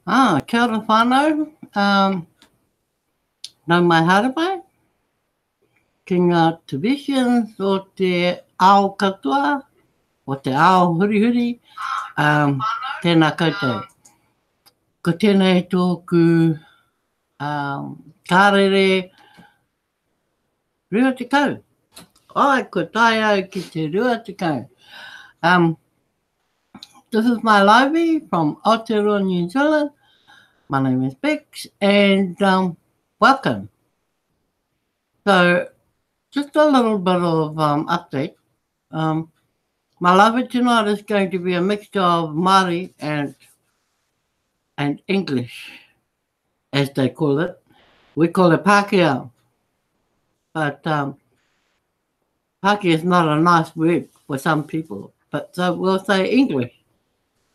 Kia ora whānau. Nau mai harapai. Ki ngā divisions o te ao katoa, o te ao huri. Tēnā koutou. Ko tēnei tōku kārere rua te kau. Ai, ko tai au ki te rua te kau. This is my library from Aotearoa, New Zealand. My name is Bex, and welcome. So, just a little bit of update. My library tonight is going to be a mixture of Māori and English, as they call it. We call it Pākehā. But Pākehā is not a nice word for some people, but so we'll say English.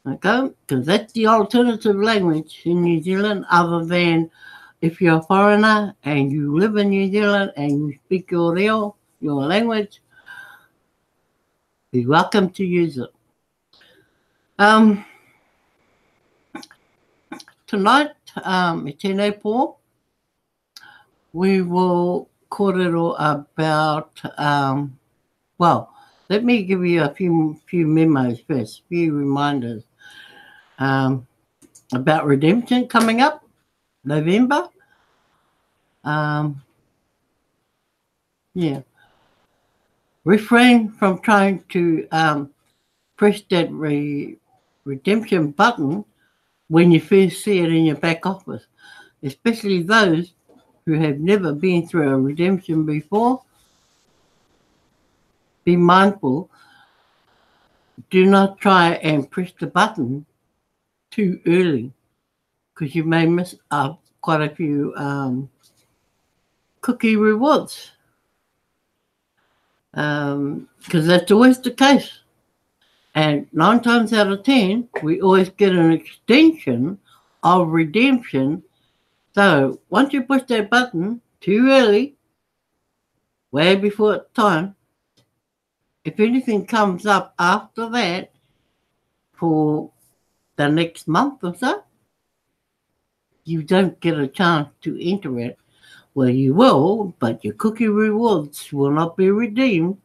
Okay, because that's the alternative language in New Zealand, other than if you're a foreigner and you live in New Zealand and you speak your reo, your language, you're welcome to use it. Tonight, tēnei pō, we will kōrero about, well, let me give you a few memos first, few reminders. About redemption coming up, November. Refrain from trying to press that redemption button when you first see it in your back office, especially those who have never been through a redemption before. Be mindful. Do not try and press the button too early, because you may miss out quite a few cookie rewards. Because that's always the case. And 9 times out of 10, we always get an extension of redemption. So once you push that button too early, way before time, if anything comes up after that for the next month or so, you don't get a chance to enter it. Well, you will, but your cookie rewards will not be redeemed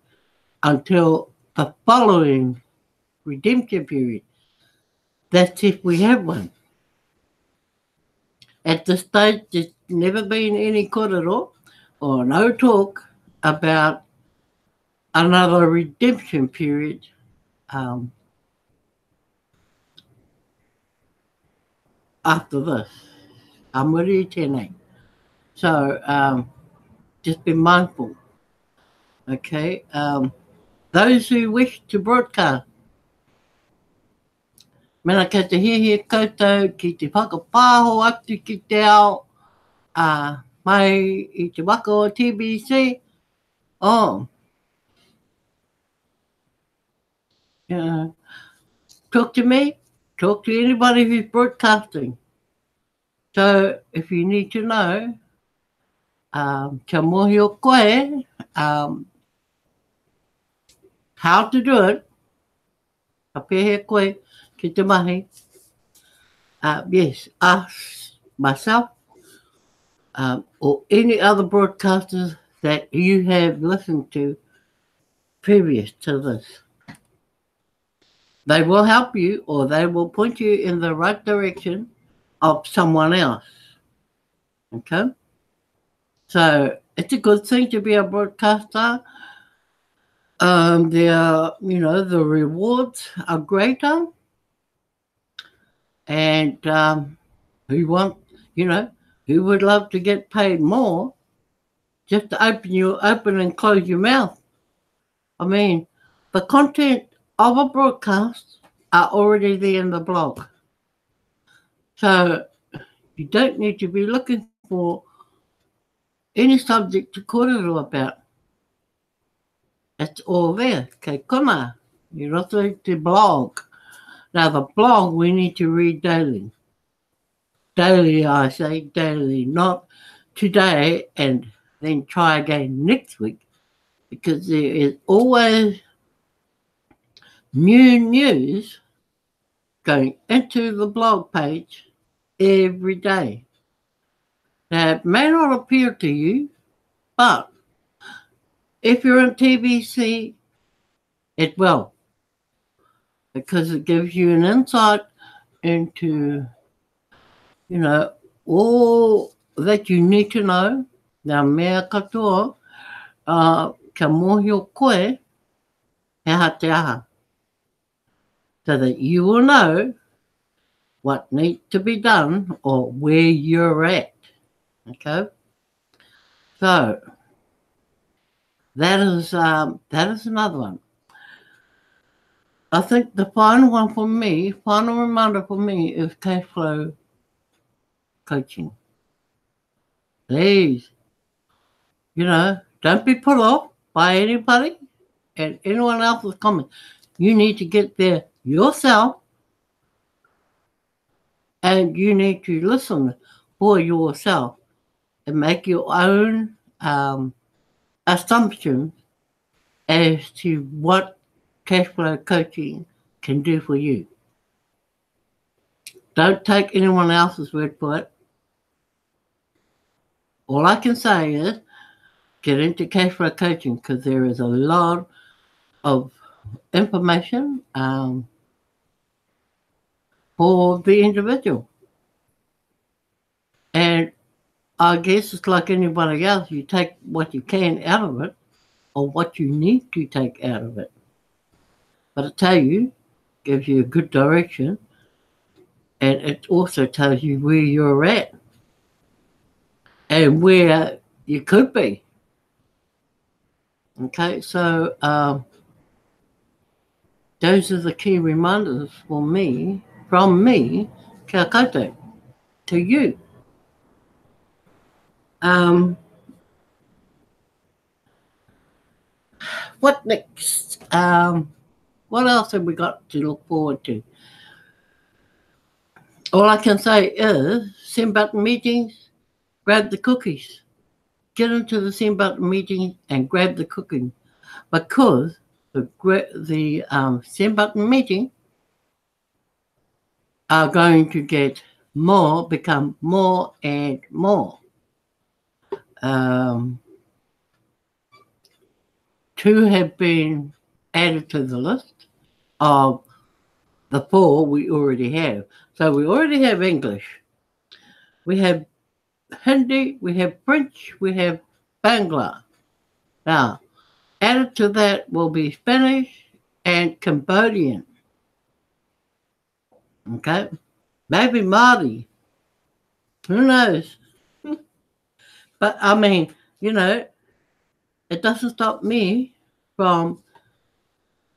until the following redemption period. That's if we have one. At this stage, there's never been any kōrero or no talk about another redemption period after this. Amuri tēnei. So just be mindful. Okay. Those who wish to broadcast, mena ka te hihi koutou ki te whakapāho atu ki te ao mai i te waka o TBC. Talk to me, talk to anybody who's broadcasting. So if you need to know, kia mohi o koe, how to do it, ka pehe koe ki te mahi. Yes, ask myself or any other broadcasters that you have listened to previous to this. They will help you, or they will point you in the right direction of someone else. Okay? So it's a good thing to be a broadcaster. The rewards are greater. And who would love to get paid more just to open and close your mouth? I mean, the content of a broadcast are already there in the blog. So you don't need to be looking for any subject to kōrero about. It's all there. Kei kona, you roto te blog. Now the blog we need to read daily. Daily, I say daily, not today and then try again next week, because there is always new news going into the blog page every day. Now, it may not appeal to you, but if you're in TBC, it will, because it gives you an insight into, all that you need to know. Nā mea katoa, ka mohio koe, he ha te aha. So that you will know what needs to be done or where you're at. Okay? So, that is another one. I think the final reminder for me is cash flow coaching. Please, don't be put off by anybody and anyone else's comments. You need to get there yourself, and you need to listen for yourself and make your own assumptions as to what cash flow coaching can do for you. Don't take anyone else's word for it. All I can say is get into cash flow coaching, because there is a lot of information for the individual. And I guess it's like anybody else. You take what you can out of it, or what you need to take out of it. But it tells you, gives you a good direction, and it also tells you where you're at and where you could be. Okay, so those are the key reminders from me, kia koutou, to you. What next? What else have we got to look forward to? All I can say is send button meetings, grab the cookies. Get into the send button meetings and grab the cooking, because the send button meeting are going to become more and more. 2 have been added to the list of the 4 we already have. So we already have English. We have Hindi, we have French, we have Bangla. Now, added to that will be Spanish and Cambodian. Okay? Maybe Māori. Who knows? But, I mean, it doesn't stop me from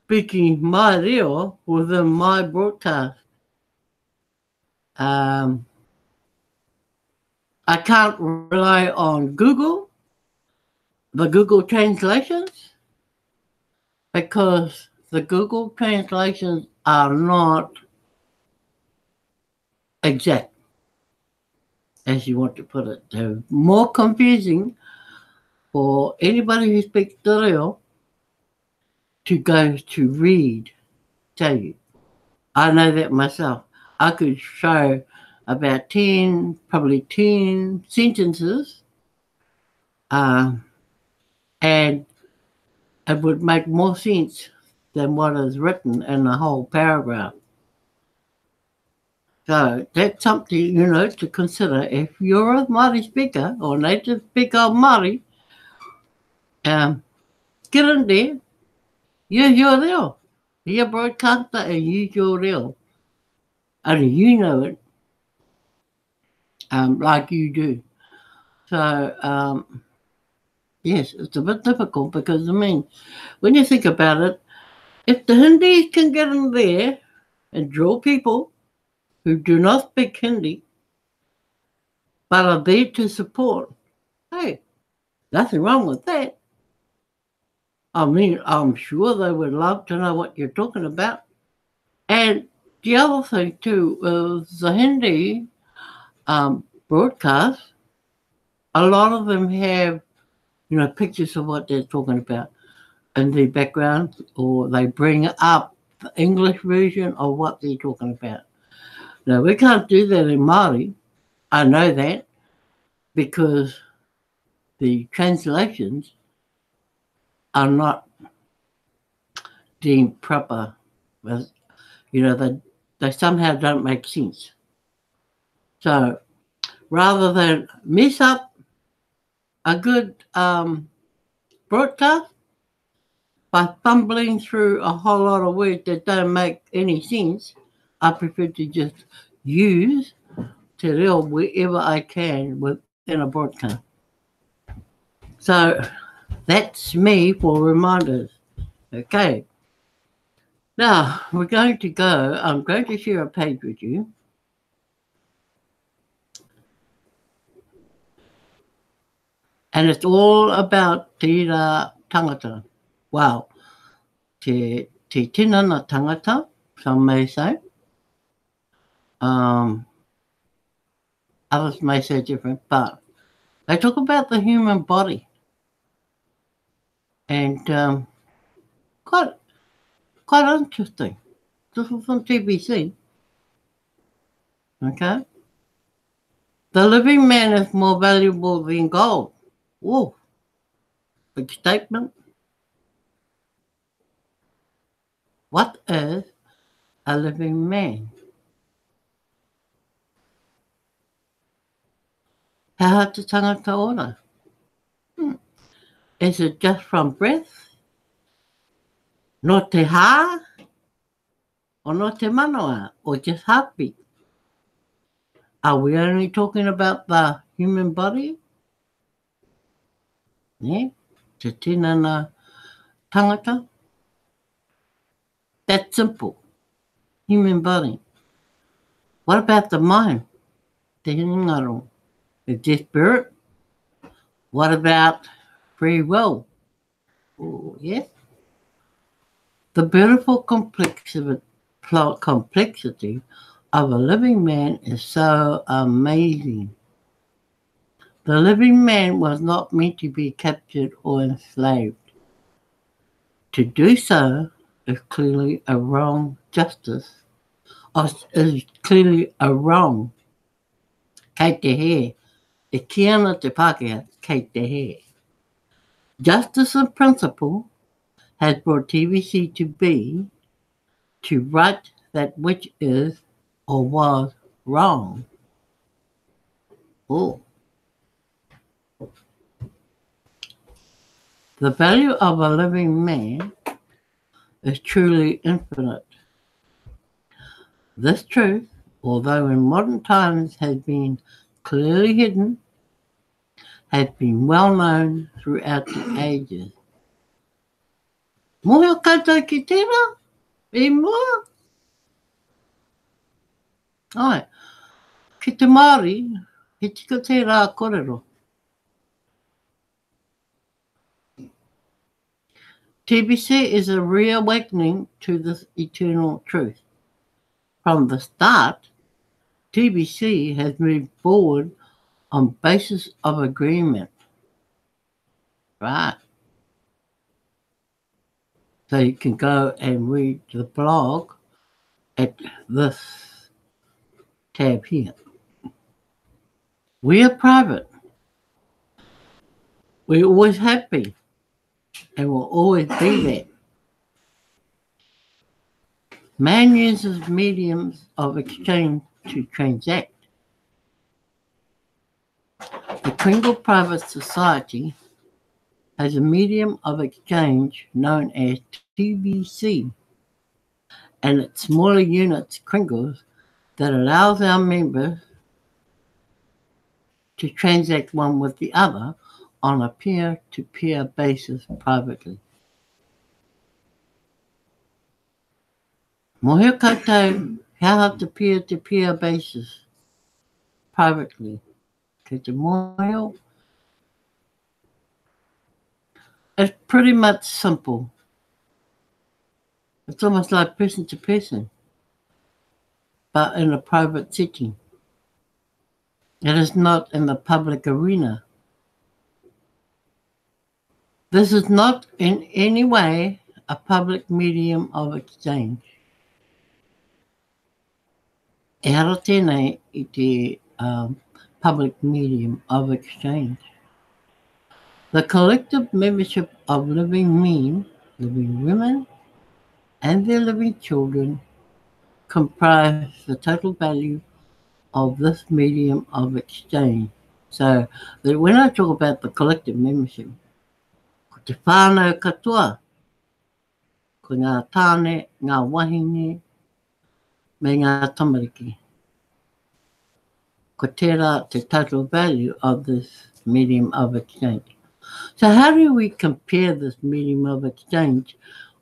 speaking my reo within my broadcast. I can't rely on the Google translations, because the Google translations are not exact, as you want to put it. They're more confusing for anybody who speaks te reo to go to read, tell you. I know that myself. I could show about 10 sentences, and it would make more sense than what is written in the whole paragraph. So that's something, to consider. If you're a Māori speaker or native speaker of Māori, get in there, use your reo. Be a broadcaster and use your reo. Only you know it, like you do. So, yes, it's a bit difficult, because, when you think about it, if the Hindis can get in there and draw people who do not speak Hindi but are there to support, hey, nothing wrong with that. I'm sure they would love to know what you're talking about. And the other thing too is the Hindi broadcasts, a lot of them have, pictures of what they're talking about in the background, or they bring up the English version of what they're talking about. Now, we can't do that in Māori. I know that because the translations are not deemed proper. They somehow don't make sense. So rather than mess up a good broadcast by fumbling through a whole lot of words that don't make any sense, I prefer to just use te reo wherever I can within a broadcast. So that's me for reminders. Okay. Now I'm going to share a page with you. And it's all about te rā tangata. Wow. Te tinana tangata, some may say. Others may say different, but they talk about the human body. And quite interesting. This was on TBC. Okay. The living man is more valuable than gold. Whoa. Big statement. What is a living man? How te tangata ora? Is it just from breath? Not te hā? Or not te manoa? Or just heartbeat? Are we only talking about the human body? Yeah? Te tinana tangata? That's simple. Human body. What about the mind? Te ngaro. Is there spirit? What about free will? Oh, yes. The beautiful complexity of a living man is so amazing. The living man was not meant to be captured or enslaved. To do so is clearly a wrong justice, or is clearly a wrong. Kei te he, e ki ana te Pākehā, kei te he. Justice in principle has brought TBC to be to right that which is or was wrong. Oh. The value of a living man is truly infinite. This truth, although in modern times has been clearly hidden, has been well known throughout the ages. Moho koutou ki tērā? E mua? Ai, ki te Māori, he tika tērā kōrero. TBC is a reawakening to this eternal truth. From the start, TBC has moved forward on basis of agreement. Right. So you can go and read the blog at this tab here. We are private. We're always happy and will always be there. Man uses mediums of exchange to transact. The Kringle Private Society has a medium of exchange known as TBC and its smaller units, Kringles, that allows our members to transact one with the other on a peer-to-peer basis privately. Mohe koutou, how to peer-to-peer basis privately. Kei te moho. It's pretty much simple. It's almost like person to person, but in a private setting. It is not in the public arena. This is not in any way a public medium of exchange. E ara tēnei I te public medium of exchange. The collective membership of living men, living women, and their living children comprise the total value of this medium of exchange. So when I talk about the collective membership, ko te whānau katoa, ko ngā tāne, ngā wahine, me ngā tamariki. Ko tērā te total value of this medium of exchange. So how do we compare this medium of exchange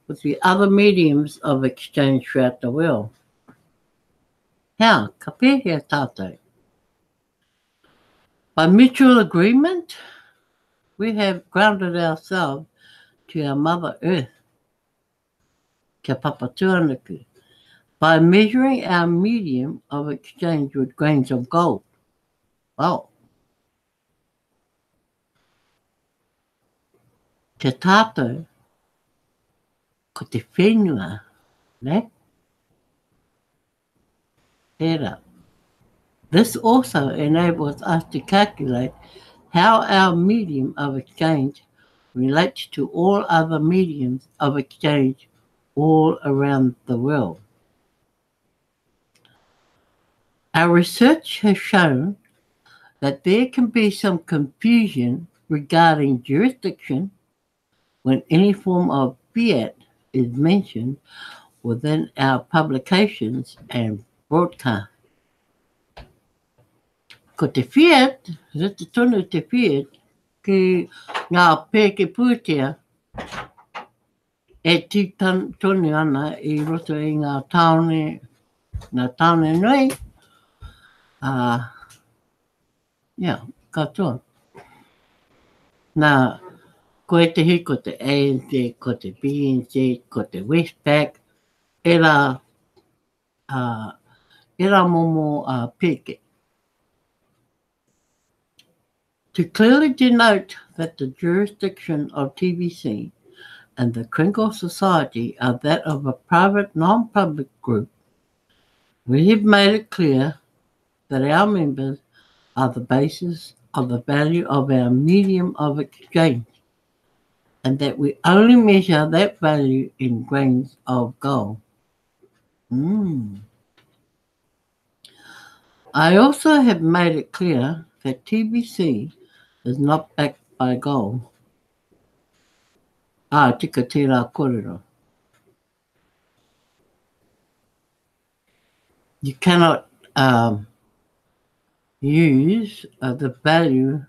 with the other mediums of exchange throughout the world? How? Ka pēhea tātou. By mutual agreement, we have grounded ourselves to our Mother Earth, kia papatuanuku, by measuring our medium of exchange with grains of gold. Wow. Te tātou, ko te whenua, ne? Tērā. This also enables us to calculate how our medium of exchange relates to all other mediums of exchange all around the world. Our research has shown that there can be some confusion regarding jurisdiction when any form of fiat is mentioned within our publications and broadcast. Ko te fiat, te tonu te fiat, ki ngā pēke pūtea e tonu ana I roto I ngā taone nui, katoa. Nā, ko te hi, ko te ANZ, ko te BNZ, ko te Westpac, era momo pēke. To clearly denote that the jurisdiction of TBC and the Crinkle Society are that of a private non-public group, we have made it clear that our members are the basis of the value of our medium of exchange and that we only measure that value in grains of gold. I also have made it clear that TBC is not backed by gold. Tika tērā kōrero. You cannot use the value,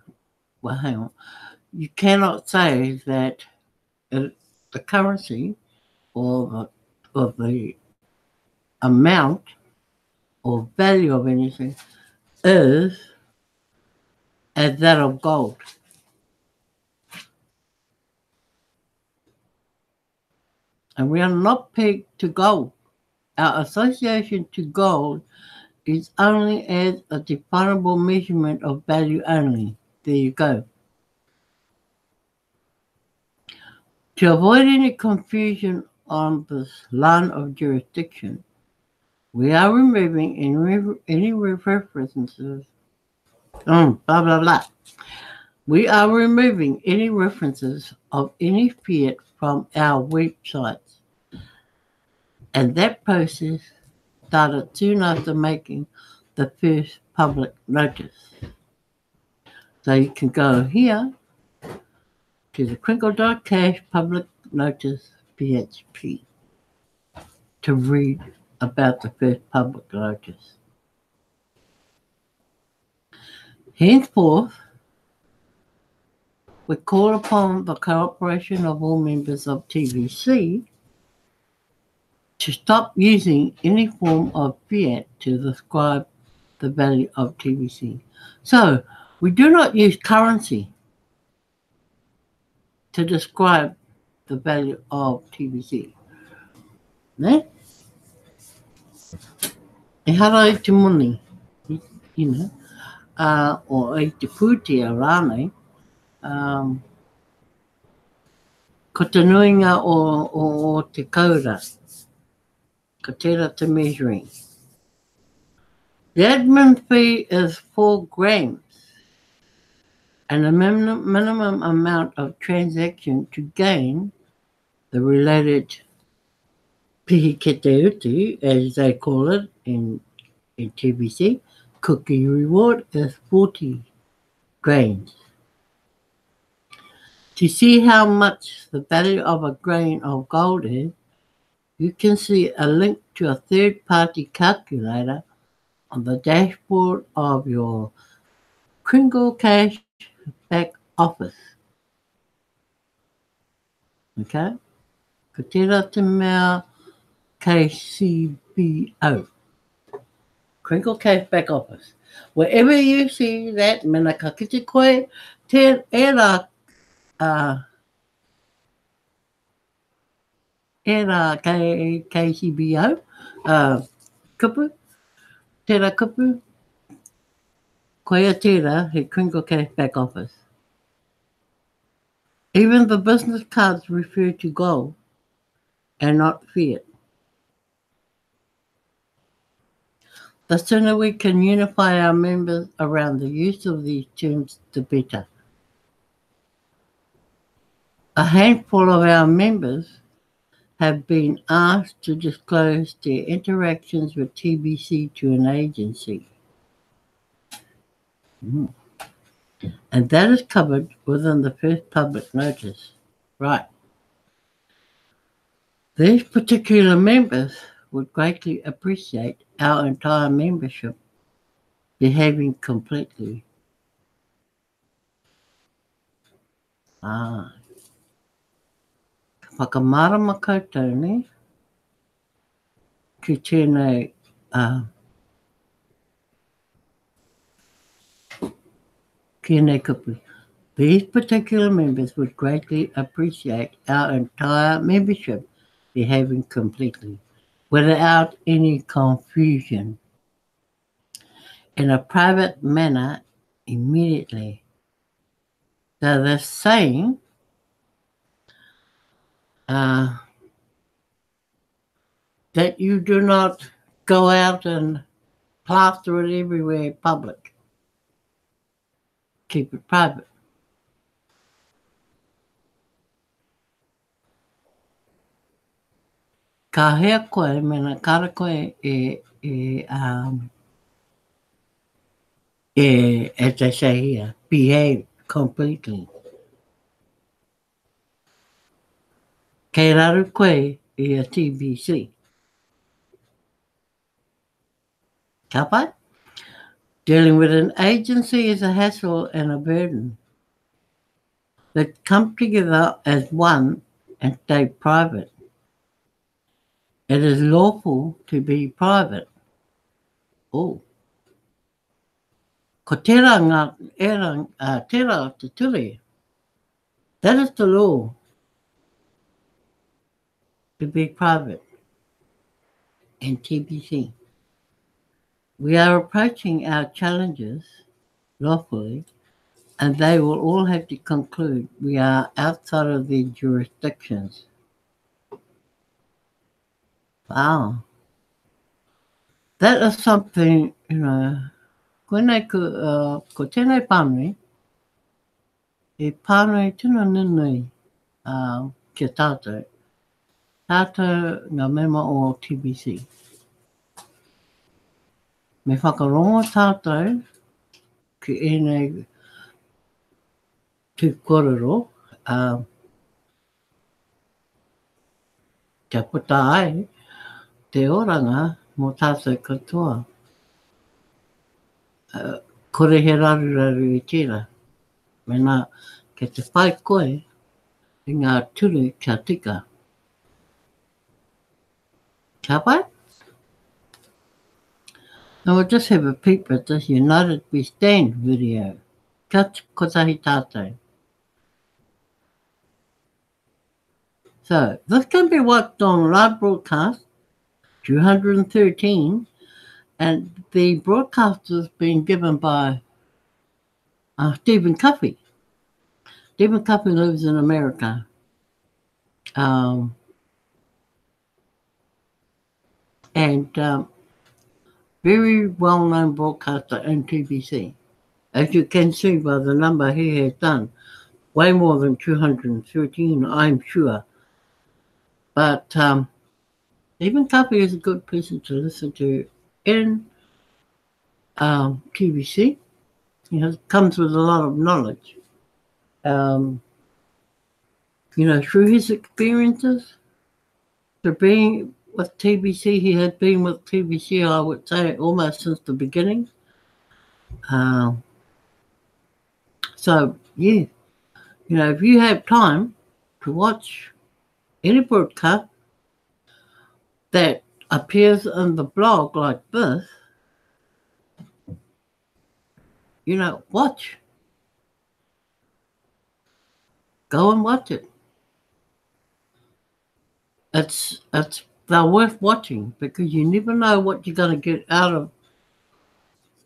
well, hang on. You cannot say that the currency or the amount or value of anything is as that of gold. And we are not pegged to gold. Our association to gold is only as a definable measurement of value only. There you go. To avoid any confusion on this line of jurisdiction, we are removing any references. We are removing any references of any fiat from our websites. And that process started soon after making the first public notice. So you can go here to the crinkle.cash public notice PHP to read about the first public notice. Henceforth, we call upon the cooperation of all members of TBC to stop using any form of fiat to describe the value of TBC. So, we do not use currency to describe the value of TBC. Ne? E hara I te moni, o I te pūtea rānei, ko te nuinga o te kaura, ko tērā te measuring. The admin fee is 4 grams and a minimum amount of transaction to gain the related pihiketeuti, as they call it in TBC, cookie reward is 40 grains. To see how much the value of a grain of gold is, you can see a link to a third-party calculator on the dashboard of your Kringle Cash back office. Okay? Ko tērā te mea KCBO. Kringle Cash back office. Wherever you see that, mena ka kite koe, era KCBO, kupu, tērā kupu, koea tērā he Kringle Cash back office. Even the business cards refer to gold and not fiat. The sooner we can unify our members around the use of these terms, the better. A handful of our members have been asked to disclose their interactions with TBC to an agency. And that is covered within the first public notice. Right. These particular members would greatly appreciate our entire membership behaving completely. Whakamārama koutou ne, ki tēnei kupu. These particular members would greatly appreciate our entire membership behaving completely, without any confusion, in a private manner immediately. So they're saying that you do not go out and plaster it everywhere public. Keep it private. Ka hea koe, mena kara koe as I say here, behave completely. Kei raru koe a TBC. Ka pai? Dealing with an agency is a hassle and a burden. But come together as one and stay private. It is lawful to be private. Oh. Ko tērā tērā te ture. That is the law. To be private. In TBC. We are approaching our challenges lawfully, and they will all have to conclude we are outside of their jurisdictions. Wow. That is something, ko tēnei pānui, pānui tino ninui kia tātou. Tātou ngā mema o TBC. Me whakarongo tātou ki enei tūkororo kia puta ai te oranga mō tātou katoa. Kore he raru I tērā. Mena ke te whai koe I ngā turu kia tika. Kia pai? Now we'll just have a peep at this United We Stand video. Kia kotahi tātou. So, this can be watched on live broadcast 213, and the broadcast has been given by Stephen Cuffey. Stephen Cuffey lives in America. And very well-known broadcaster in TBC. As you can see by the number he has done, way more than 213, I'm sure. But even Kapi is a good person to listen to in TBC. Comes with a lot of knowledge. Through his experiences, to being with TBC, he had been with TBC, I would say, almost since the beginning. So, yeah, if you have time to watch any broadcast that appears in the blog like this, watch. Go and watch it. They're worth watching because you never know what you're going to get out of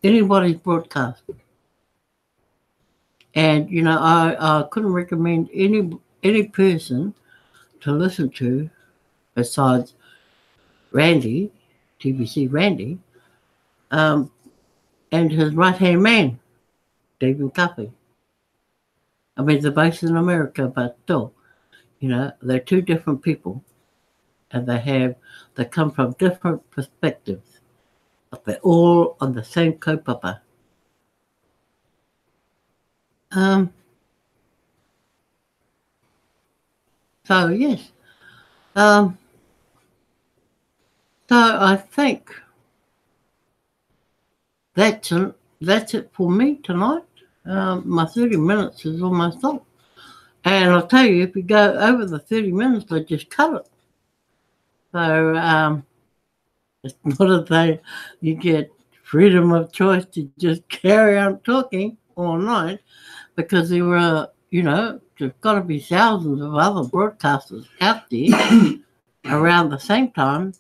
anybody's broadcast. And I couldn't recommend any person to listen to besides Randy, TBC Randy, and his right-hand man, David Cuffey. I mean, they're based in America, but still, they're two different people, and they come from different perspectives, but they're all on the same kaupapa. So yes, so I think that's it for me tonight. My 30 minutes is almost up. And I'll tell you, if you go over the 30 minutes, I just cut it. So it's not a thing you get freedom of choice to just carry on talking all night because there were, there's got to be thousands of other broadcasters out there around the same time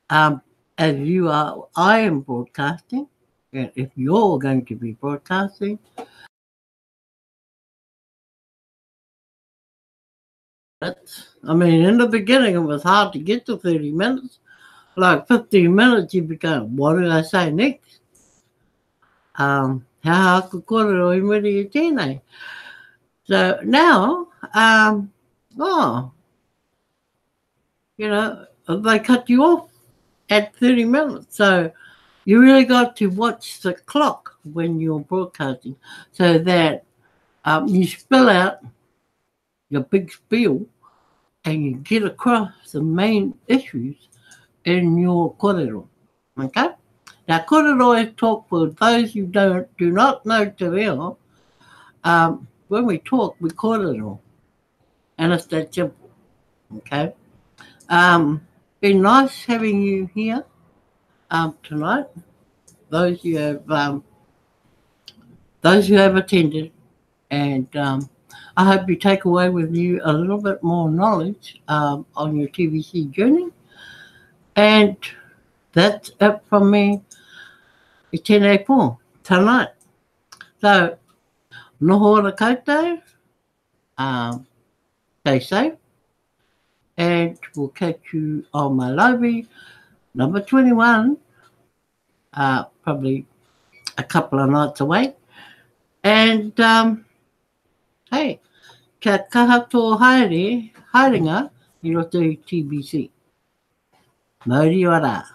as you are. I am broadcasting. And if you're going to be broadcasting, I mean, in the beginning, it was hard to get to 30 minutes. Like 15 minutes, you become, what did I say next? How could kōrero I muri I tēnei? So now, they cut you off at 30 minutes. So you really got to watch the clock when you're broadcasting so that you spill out your big spiel and you get across the main issues in your kōrero. Okay? Now, kōrero is talk for those who do not know te reo. When we talk, we kōrero. And it's that simple. Okay? Been nice having you here tonight. Those who have attended. And I hope you take away with you a little bit more knowledge on your TBC journey. And that's it from me. I tēnei pō, tonight. So, noho ora koutou. Stay safe. And we'll catch you on my live number 21. Probably a couple of nights away. And, hey, kia kaha tō haerenga I roto i TBC. Mauri ora.